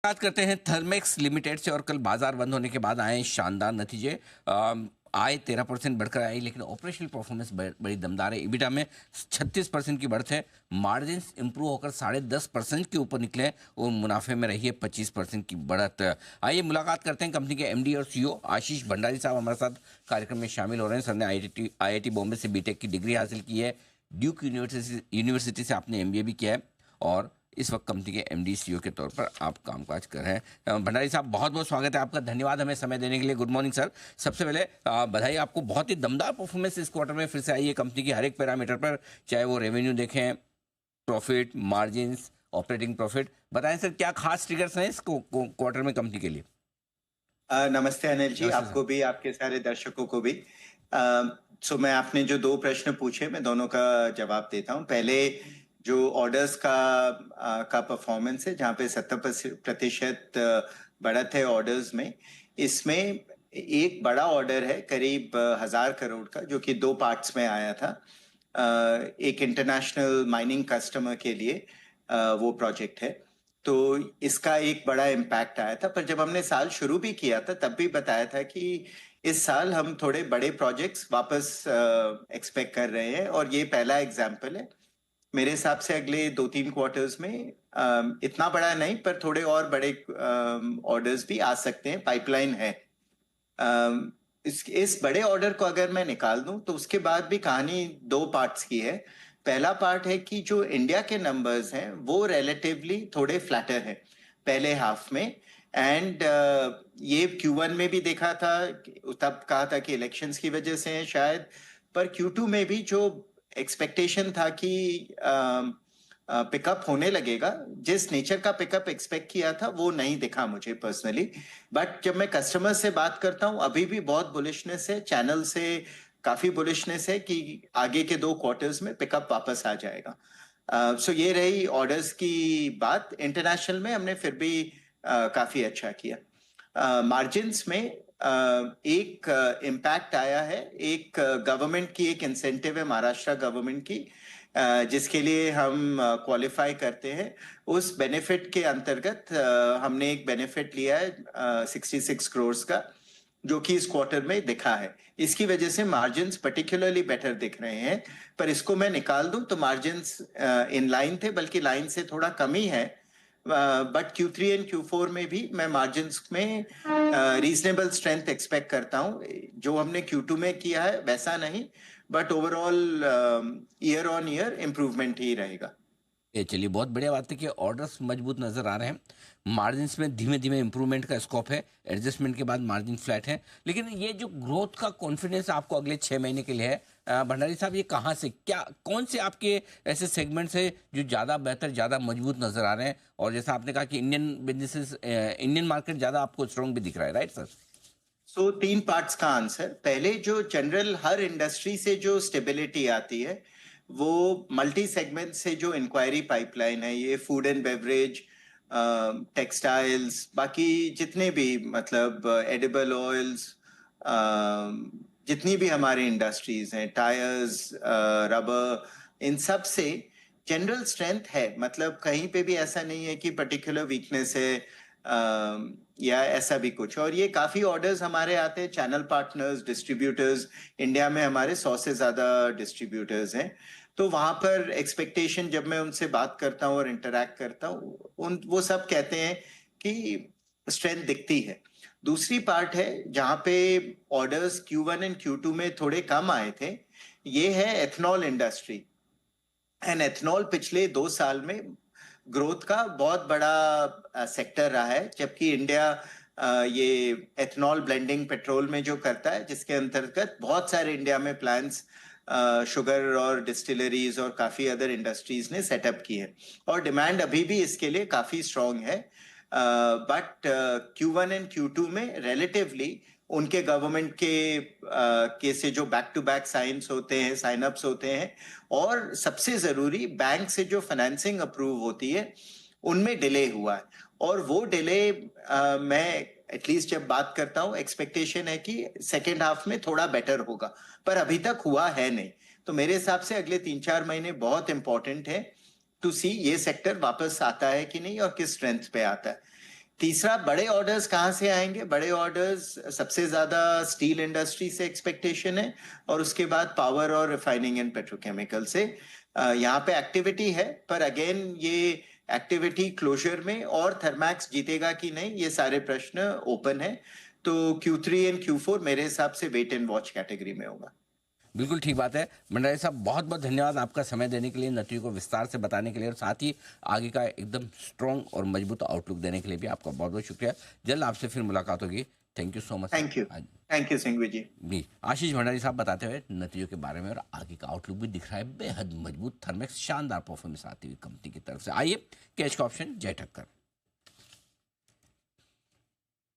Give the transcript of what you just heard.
बात करते हैं थर्मेक्स लिमिटेड से। और कल बाजार बंद होने के बाद आए शानदार नतीजे। आय 13% बढ़कर आई, लेकिन ऑपरेशनल परफॉर्मेंस बड़ी दमदार है। इबिटा में 36% की बढ़त है। मार्जिन इंप्रूव होकर 10.5% के ऊपर निकले और मुनाफे में रही है 25% की बढ़त। आइए मुलाकात करते हैं कंपनी के एमडी और सीईओ आशीष भंडारी साहब हमारे साथ कार्यक्रम में शामिल हो रहे हैं। सर ने आईआईटी बॉम्बे से बीटेक की डिग्री हासिल की है। ड्यूक यूनिवर्सिटी से आपने एमबीए भी किया है और इस वक्त कंपनी के एमडी सीईओ के तौर पर आप कामकाज कर रहे हैं। भंडारी साहब, बहुत बहुत स्वागत है आपका। धन्यवाद हमें समय देने के लिए। Good morning sir. सबसे पहले बधाई आपको, बहुत ही दमदार परफॉर्मेंस इस क्वार्टर में फिर से आई है कंपनी की हर एक पैरामीटर पर, चाहे वो रेवेन्यू देखें, प्रॉफिट, मार्जिन, ऑपरेटिंग प्रॉफिट। बताएं सर, क्या खास ट्रिगर्स हैं इस क्वार्टर में कंपनी के लिए? नमस्ते अनिल जी, नमस्ते आपको भी, आपके सारे दर्शकों को भी। मैं आपने जो दो प्रश्न पूछे, मैं दोनों का जवाब देता हूं। पहले जो ऑर्डर्स का परफॉर्मेंस है, जहां पे 70% बढ़त है ऑर्डर्स में। इसमें एक बड़ा ऑर्डर है करीब 1000 करोड़ का, जो कि दो पार्ट्स में आया था। एक इंटरनेशनल माइनिंग कस्टमर के लिए वो प्रोजेक्ट है, तो इसका एक बड़ा इम्पैक्ट आया था। पर जब हमने साल शुरू भी किया था, तब भी बताया था कि इस साल हम थोड़े बड़े प्रोजेक्ट्स वापस एक्सपेक्ट कर रहे हैं, और ये पहला एग्जाम्पल है। मेरे हिसाब से अगले 2-3 क्वार्टर्स में इतना बड़ा नहीं, पर थोड़े और बड़े ऑर्डर्स भी आ सकते हैं, पाइपलाइन है। इस बड़े ऑर्डर को अगर मैं निकाल दूं, तो उसके बाद भी कहानी दो पार्ट्स की है। पहला पार्ट है कि जो इंडिया के नंबर्स हैं वो रिलेटिवली थोड़े फ्लैटर हैं पहले हाफ में। एंड ये Q1 में भी देखा था, तब कहा था कि इलेक्शंस की वजह से है शायद। पर Q2 में भी जो एक्सपेक्टेशन था कि पिकअप होने लगेगा, जिस नेचर का पिकअप एक्सपेक्ट किया था वो नहीं दिखा मुझे पर्सनली। बट जब मैं कस्टमर से बात करता हूँ, अभी भी बहुत बुलिशनेस है, चैनल से काफी बुलिशनेस है कि आगे के दो क्वार्टर्स में पिकअप वापस आ जाएगा। ये रही ऑर्डर्स की बात। इंटरनेशनल में हमने फिर भी काफी अच्छा किया। मार्जिन्स में एक इम्पैक्ट आया है। एक गवर्नमेंट की एक इंसेंटिव है, महाराष्ट्र गवर्नमेंट की, जिसके लिए हम क्वालिफाई करते हैं। उस बेनिफिट के अंतर्गत हमने एक बेनिफिट लिया है 66 करोड़ का, जो कि इस क्वार्टर में दिखा है। इसकी वजह से मार्जिन्स पर्टिकुलरली बेटर दिख रहे हैं। पर इसको मैं निकाल दूं तो मार्जिन्स इन लाइन थे, बल्कि लाइन से थोड़ा कम ही है। बट Q3 एंड Q4 में भी मैं मार्जिन्स में रीजनेबल स्ट्रेंथ एक्सपेक्ट करता हूं। जो हमने Q2 में किया है वैसा नहीं, but overall year on year improvement ही रहेगा। ये चलिए, बहुत बढ़िया बात है कि ऑर्डर्स मजबूत नजर आ रहे हैं। मार्जिन्स में धीमे धीमे इंप्रूवमेंट का स्कोप है। एडजस्टमेंट के बाद मार्जिन फ्लैट है। लेकिन ये जो ग्रोथ का कॉन्फिडेंस आपको अगले 6 महीने के लिए है, भंडारी साहब, ये कहाँ से, क्या कौन से आपके ऐसे सेगमेंट्स है जो ज़्यादा बेहतर, ज़्यादा मजबूत नजर आ रहे हैं? और जैसा आपने कहा कि इंडियन बिजनेसेस, इंडियन मार्केट ज़्यादा आपको स्ट्रॉन्ग भी दिख रहा है, राइट सर? तीन पार्ट्स का आंसर। पहले, जो जनरल हर इंडस्ट्री से जो स्टेबिलिटी आती है, वो मल्टी सेगमेंट से जो इंक्वायरी पाइपलाइन है, ये फूड एंड बेवरेज, टेक्सटाइल्स, बाकी जितने भी, मतलब एडिबल ऑयल्स, जितनी भी हमारी इंडस्ट्रीज हैं, टायर्स, रबर, इन सब से जनरल स्ट्रेंथ है। मतलब कहीं पे भी ऐसा नहीं है कि पर्टिकुलर वीकनेस है या ऐसा भी कुछ। और ये काफी ऑर्डर्स हमारे आते हैं चैनल पार्टनर्स, डिस्ट्रीब्यूटर्स। इंडिया में हमारे 100 से ज्यादा डिस्ट्रीब्यूटर्स हैं। तो वहां पर एक्सपेक्टेशन, जब मैं उनसे बात करता हूँ और इंटरैक्ट करता हूँ, वो सब कहते हैं कि स्ट्रेंथ दिखती है। दूसरी पार्ट है जहां पे ऑर्डर्स Q1 एंड Q2 में थोड़े कम आए थे, ये है एथनॉल इंडस्ट्री। एंड एथनॉल पिछले 2 साल में ग्रोथ का बहुत बड़ा सेक्टर रहा है, जबकि इंडिया ये एथनॉल ब्लेंडिंग पेट्रोल में जो करता है, जिसके अंतर्गत बहुत सारे इंडिया में प्लांट्स, शुगर और डिस्टिलरीज और काफी अदर इंडस्ट्रीज ने सेटअप की है, और डिमांड अभी भी इसके लिए काफी स्ट्रांग है। बट Q1 एंड Q2 में रिलेटिवली उनके गवर्नमेंट के से जो back to back sign ups होते हैं, और सबसे जरूरी बैंक से जो फाइनेंसिंग अप्रूव होती है, उनमें डिले हुआ है। और वो डिले, मैं एटलीस्ट जब बात करता हूं, एक्सपेक्टेशन है कि सेकेंड हाफ में थोड़ा बेटर होगा, पर अभी तक हुआ है नहीं। तो मेरे हिसाब से अगले 3-4 महीने बहुत इंपॉर्टेंट है टू सी ये सेक्टर वापस आता है कि नहीं, और किस स्ट्रेंथ पे आता है। तीसरा, बड़े ऑर्डर्स कहाँ से आएंगे? बड़े ऑर्डर्स सबसे ज्यादा स्टील इंडस्ट्री से एक्सपेक्टेशन है, और उसके बाद पावर और रिफाइनिंग एंड पेट्रोकेमिकल से। यहाँ पे एक्टिविटी है, पर अगेन ये एक्टिविटी क्लोजर में और थर्मैक्स जीतेगा कि नहीं, ये सारे प्रश्न ओपन है। तो Q3 एंड Q4 मेरे हिसाब से वेट एंड वॉच कैटेगरी में होगा। बिल्कुल ठीक बात है। भंडारी साहब, बहुत बहुत धन्यवाद आपका समय देने के लिए, नतीजों को विस्तार से बताने के लिए, और साथ ही आगे का एकदम स्ट्रॉन्ग और मजबूत आउटलुक देने के लिए भी आपका बहुत बहुत शुक्रिया। जल्द आपसे फिर मुलाकात होगी। Thank you so much. Thank you Singhvi ji. भी आशीष भंडारी साहब बताते हुए नतीजों के बारे में, और आगे का आउटलुक भी दिख रहा है बेहद मजबूत। थर्मेक्स शानदार परफॉर्मेंस आती हुई कंपनी की तरफ से। आइए कैच का ऑप्शन जय ठक्कर।